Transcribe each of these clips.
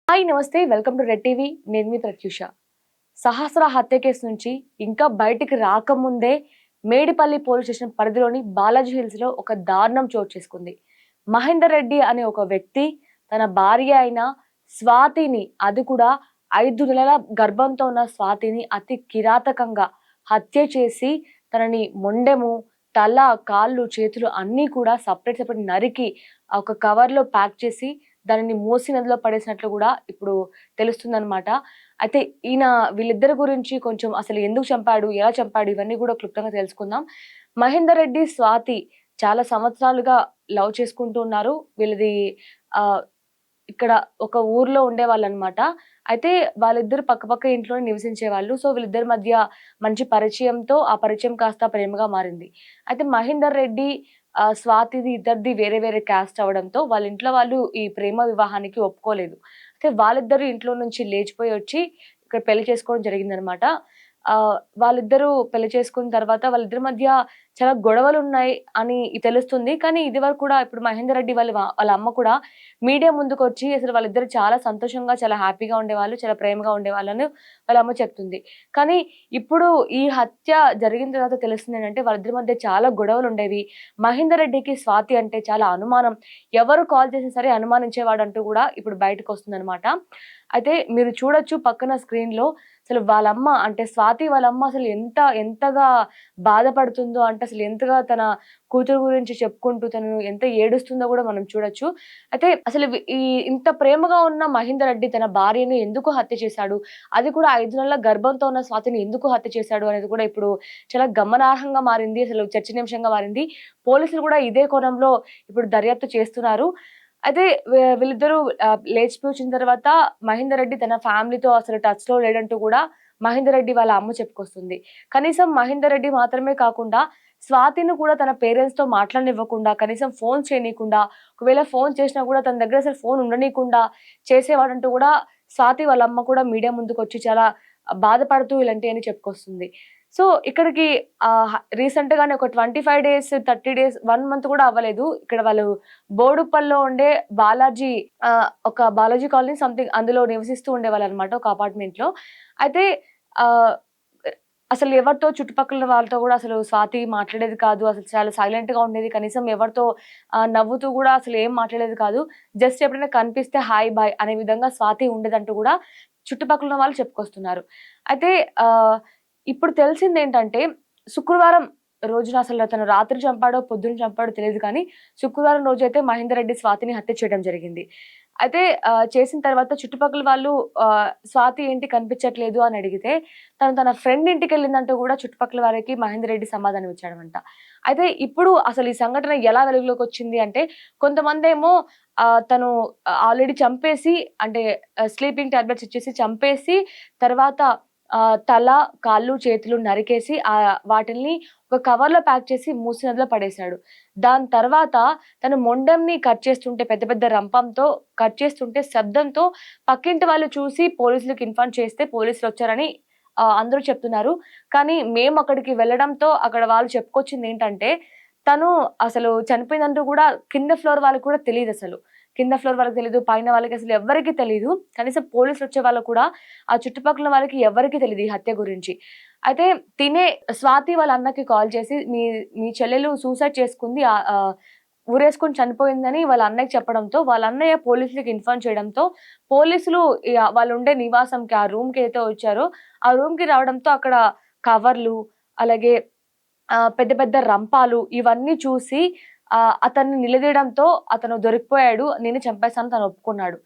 Hi నమస్తే welcome to red TV. నేను మీ ప్రత్యూష. సహస్ర హత్య కేసు నుంచి ఇంకా బయటికి రాకముందే మేడిపల్లి పోలీస్ స్టేషన్ పరిధిలోని బాలాజీ హిల్స్ లో ఒక దారుణం చోటు చేసుకుంది. మహేందర్ రెడ్డి అనే ఒక వ్యక్తి తన భార్య అయిన స్వాతిని, అది కూడా 5 నెలల గర్భంతో ఉన్న స్వాతిని అతి కిరాతకంగా హత్య చేసి తనని మొండెము, తల, కాళ్ళు, చేతులు అన్నీ కూడా సపరేట్ నరికి ఒక కవర్లో ప్యాక్ చేసి దానిని మూసీ నదిలో పడేసినట్లు కూడా ఇప్పుడు తెలుస్తుందనమాట. అయితే వీళ్ళిద్దరి గురించి కొంచెం అసలు ఎందుకు చంపాడు? ఎలా చంపాడు? ఇవన్నీ కూడా క్లుప్తంగా తెలుసుకుందాం. మహేందర్ రెడ్డి, స్వాతి చాలా సంవత్సరాలుగా లవ్ చేసుకుంటూ ఉన్నారు. వీళ్ళది ఆహ్, ఇక్కడ ఒక ఊర్లో ఉండేవాళ్ళనమాట. అయితే వాళ్ళిద్దరు పక్కపక్క ఇంట్లోనే నివసించేవాళ్ళు. సో, వీళ్ళిద్దరి మధ్య మంచి పరిచయంతో ఆ పరిచయం కాస్త ప్రేమగా మారింది. అయితే మహేందర్ రెడ్డి స్వాతిది ఇద్దరిది వేరే వేరే క్యాస్ట్ అవ్వడంతో వాళ్ళ ఇంట్లో వాళ్ళు ఈ ప్రేమ వివాహానికి ఒప్పుకోలేదు. అయితే వాళ్ళిద్దరూ ఇంట్లో నుంచి లేచిపోయి వచ్చి ఇక్కడ పెళ్లి చేసుకోవడం జరిగిందనమాట. వాళ్ళిద్దరూ పెళ్లి చేసుకున్న తర్వాత వాళ్ళిద్దరి మధ్య చాలా గొడవలున్నాయి అని తెలుస్తుంది. కానీ ఇదివరకు కూడా ఇప్పుడు మహేందర్ రెడ్డి వాళ్ళ అమ్మ కూడా మీడియా ముందుకొచ్చి అసలు వాళ్ళిద్దరు చాలా సంతోషంగా, చాలా హ్యాపీగా ఉండేవాళ్ళు, చాలా ప్రేమగా ఉండేవాళ్ళని వాళ్ళ అమ్మ చెప్తుంది. కానీ ఇప్పుడు ఈ హత్య జరిగిన తర్వాత తెలుస్తుందేంటంటే వాళ్ళిద్దరి మధ్య చాలా గొడవలుండేవి. మహేందర్ రెడ్డికి స్వాతి అంటే చాలా అనుమానం. ఎవరు కాల్ చేసినా సరే అనుమానించేవాడంటూ కూడా ఇప్పుడు బయటకొస్తుందనమాట. అయితే మీరు చూడొచ్చు పక్కన స్క్రీన్‌లో అసలు వాళ్ళమ్మ అంటే స్వాతి వాళ్ళమ్మ అసలు ఎంతగా బాధపడుతుందో అంటే అసలు ఎంతగా తన కూతురు గురించి చెప్పుకుంటూ తను ఎంత ఏడుస్తుందో గూడా మనం చూడొచ్చు. అయితే అసలు ఇంత ప్రేమగా ఉన్న మహేందర్ రెడ్డి తన భార్యని ఎందుకు హత్య చేశాడు? అది కూడా 5 నెలల గర్భంతో ఉన్న స్వాతిని ఎందుకు హత్య చేశాడు అనేది కూడా ఇప్పుడు చాలా గమనార్హంగా మారింది. అసలు చర్చనీయాంశంగా మారింది. పోలీసులు కూడా ఇదే కోణంలో ఇప్పుడు దర్యాప్తు చేస్తున్నారు. అయితే వీళ్ళిద్దరూ లేచిపోయి వచ్చిన తర్వాత మహేందర్ రెడ్డి తన ఫ్యామిలీతో అసలు టచ్‌లో లేడంటూ కూడా మహేందర్ రెడ్డి వాళ్ళ అమ్మ చెప్పుకొస్తుంది. కనీసం మహేందర్ రెడ్డి మాత్రమే కాకుండా స్వాతిని కూడా తన పేరెంట్స్‌తో మాట్లాడనివ్వకుండా, కనీసం ఫోన్ చేయనీయకుండా, ఒకవేళ ఫోన్ చేసినా కూడా తన దగ్గర అసలు ఫోన్ ఉండనీయకుండా చేసేవాడంటూ కూడా స్వాతి వాళ్ళ అమ్మ కూడా మీడియా ముందుకొచ్చి చాలా బాధపడుతూ ఇలాంటియన్ని చెప్పుకొస్తుంది. సో, ఇక్కడికి రీసెంట్‌గానే ఒక 25 డేస్, 30 డేస్, 1 మంత్ కూడా అవ్వలేదు. ఇక్కడ వాళ్ళు బోడుప్పల్లో ఉండే ఒక బాలాజీ కాలనీ సంథింగ్ అందులో నివసిస్తూ ఉండేవాళ్ళనమాట ఒక అపార్ట్‌మెంట్‌లో. అయితే ఆహ్, అసలు ఎవరితో చుట్టుపక్కల వాళ్ళతో గూడా అసలు స్వాతి మాట్లాడేది కాదు. అసలు చాలా సైలెంట్‌గా ఉండేది. కనీసం ఎవరితో నవ్వుతూ గూడా అసలు ఏం మాట్లాడేది కాదు. జస్ట్ ఎప్పుడైనా కనిపిస్తే హాయ్, బాయ్ అనే విధంగా స్వాతి ఉండేదంటూ గూడా చుట్టుపక్కల ఉన్న వాళ్ళు చెప్పుకొస్తున్నారు. అయితే ఆహ్, ఇప్పుడు తెలిసిందేంటంటే శుక్రవారం రోజున అసలు అతను రాత్రి చంపాడో, పొద్దున చంపాడో తెలీదు కానీ శుక్రవారం రోజైతే మహేందర్ రెడ్డి స్వాతిని హత్య చేయడం జరిగింది. అయితే చేసిన తర్వాత చుట్టుపక్కల వాళ్ళు స్వాతి ఏంటి కనిపించట్లేదు అని అడిగితే, తను తన ఫ్రెండ్ ఇంటికెళ్ళిందంటూ గూడా చుట్టుపక్కల వారికి మహేందర్ రెడ్డి సమాధానం ఇచ్చాడనమాట. అయితే ఇప్పుడు అసలు ఈ సంఘటన ఎలా వెలుగులోకొచ్చింది అంటే, కొంతమందేమో తను ఆల్రెడీ చంపేసి అంటే స్లీపింగ్ టాబ్లెట్స్ ఇచ్చేసి చంపేసి తర్వాత తల, కాళ్ళు, చేతులు నరికేసి వాటిల్ని ఒక కవర్‌లో ప్యాక్ చేసి మూసీ నదిలో పడేశాడు. దాని తర్వాత తను మొండెంని కట్ చేస్తుంటే పెద్ద పెద్ద రంపంతో కట్ చేస్తుంటే శబ్దంతో పక్కింటి వాళ్ళు చూసి పోలీసులకి ఇన్ఫార్మ్ చేస్తే పోలీసులొచ్చారని అందరూ చెప్తున్నారు. కానీ మేమక్కడికి వెళ్ళడంతో అక్కడ వాళ్ళు చెప్పుకొచ్చిందేంటంటే, తను అసలు చనిపోయిందంటూ గూడా కింద ఫ్లోర్ వాళ్ళకి కూడా తెలీదసలు. కింద ఫ్లోర్ వాళ్ళకి తెలీదు. పైన వాళ్ళకి అసలు ఎవ్వరికీ తెలీదు. కనీసం పోలీసులొచ్చే వాళ్ళకి కూడా ఆ చుట్టుపక్కల వాళ్ళకి ఎవ్వరికీ తెలీదు ఈ హత్య గురించి. అయితే స్వాతి వాళ్ళ అన్నకి కాల్ చేసి మీ చెల్లెలు సూసైడ్ చేసుకుంది. ఉరేసుకొని చనిపోయిందని వాళ్ళ అన్నయ్యకి చెప్పడంతో, వాళ్ళ అన్నయ్య పోలీసులకి ఇన్ఫార్మ్ చేయడంతో, పోలీసులు వాళ్ళుండే నివాసంకి ఆ రూమ్‌కైతే వచ్చారో, ఆ రూమ్‌కి రావడంతో అక్కడ కవర్లు, అలాగే పెద్ద పెద్ద రంపాలు ఇవన్నీ చూసి అతన్ని నిలదీయడంతో అతను దొరికిపోయాడు. నేనే చంపేసాను తను ఒప్పుకున్నాడు.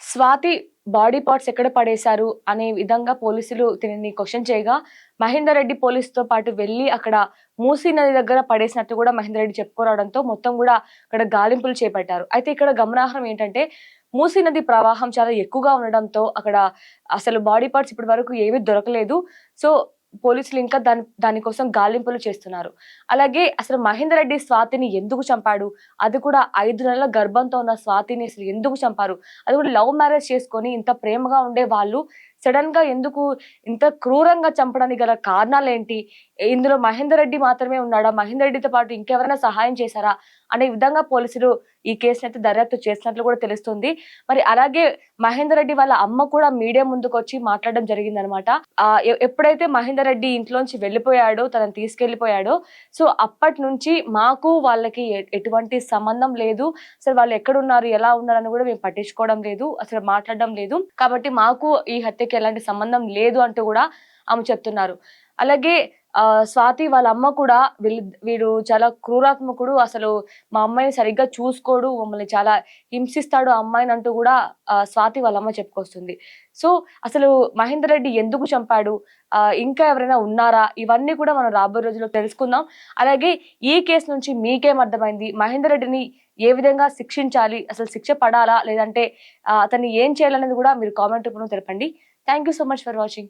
స్వాతి బాడీ పార్ట్స్ ఎక్కడ పడేశారు అనే విధంగా పోలీసులు తినని క్వెషన్ చేయగా, మహేందర్ రెడ్డి పోలీస్‌తో పాటు వెళ్లి అక్కడ మూసీ నది దగ్గర పడేసినట్టు కూడా మహేందర్ రెడ్డి చెప్పుకోరావడంతో మొత్తం గూడా అక్కడ గాలింపులు చేపట్టారు. అయితే ఇక్కడ గమనార్హం ఏంటంటే, మూసీ నది ప్రవాహం చాలా ఎక్కువగా ఉండడంతో అక్కడ అసలు బాడీ పార్ట్స్ ఇప్పటి వరకు ఏవి దొరకలేదు. సో, పోలీసులు ఇంకా దాని కోసం గాలింపులు చేస్తున్నారు. అలాగే అసలు మహేందర్ రెడ్డి స్వాతిని ఎందుకు చంపాడు? అది కూడా 5 నెలల గర్భంతో ఉన్న స్వాతిని అసలు ఎందుకు చంపారు? అది కూడా లవ్ మ్యారేజ్ చేసుకొని ఇంత ప్రేమగా ఉండే వాళ్ళు సడన్ గా ఎందుకు ఇంత క్రూరంగా చంపడానికి గల కారణాలు ఏంటి? ఇందులో మహేందర్ రెడ్డి మాత్రమే ఉన్నాడా? మహేందర్ రెడ్డితో పాటు ఇంకెవరైనా సహాయం చేశారా? అనే విధంగా పోలీసులు ఈ కేసునైతే దర్యాప్తు చేసినట్లు కూడా తెలుస్తుంది. మరి అలాగే మహేందర్ రెడ్డి వాళ్ళ అమ్మ కూడా మీడియా ముందుకొచ్చి మాట్లాడడం జరిగిందనమాట. ఎప్పుడైతే మహేందర్ రెడ్డి ఇంట్లోంచి వెళ్ళిపోయాడో, తనని తీసుకెళ్ళిపోయాడో, సో అప్పటి నుంచి మాకు వాళ్ళకి ఎటువంటి సంబంధం లేదు. అసలు వాళ్ళు ఎక్కడున్నారు, ఎలా ఉన్నారని కూడా మేము పట్టించుకోవడం లేదు. అసలు మాట్లాడడం లేదు. కాబట్టి మాకు ఈ హత్యకి ఎలాంటి సంబంధం లేదు అంటూ కూడా ఆమె చెప్తున్నారు. అలాగే స్వాతి వాళ్ళ అమ్మ కూడా వీడు చాలా క్రూరాత్మకుడు. అసలు మా అమ్మాయిని సరిగ్గా చూసుకోడు. మమ్మల్ని చాలా హింసిస్తాడు ఆ అమ్మాయిని అంటూ కూడా స్వాతి వాళ్ళ అమ్మ చెప్పుకొస్తుంది. సో అసలు మహేందర్ రెడ్డి ఎందుకు చంపాడు? ఇంకా ఎవరైనా ఉన్నారా? ఇవన్నీ కూడా మనం రాబోయే రోజుల్లో తెలుసుకుందాం. అలాగే ఈ కేసు నుంచి మీకేం అర్థమైంది? మహేందర్ రెడ్డిని ఏ విధంగా శిక్షించాలి? అసలు శిక్ష పడాలా? లేదంటే అతన్ని ఏం చేయాలనేది కూడా మీరు కామెంట్ రూపంలో తెలపండి. Thank you so much for watching.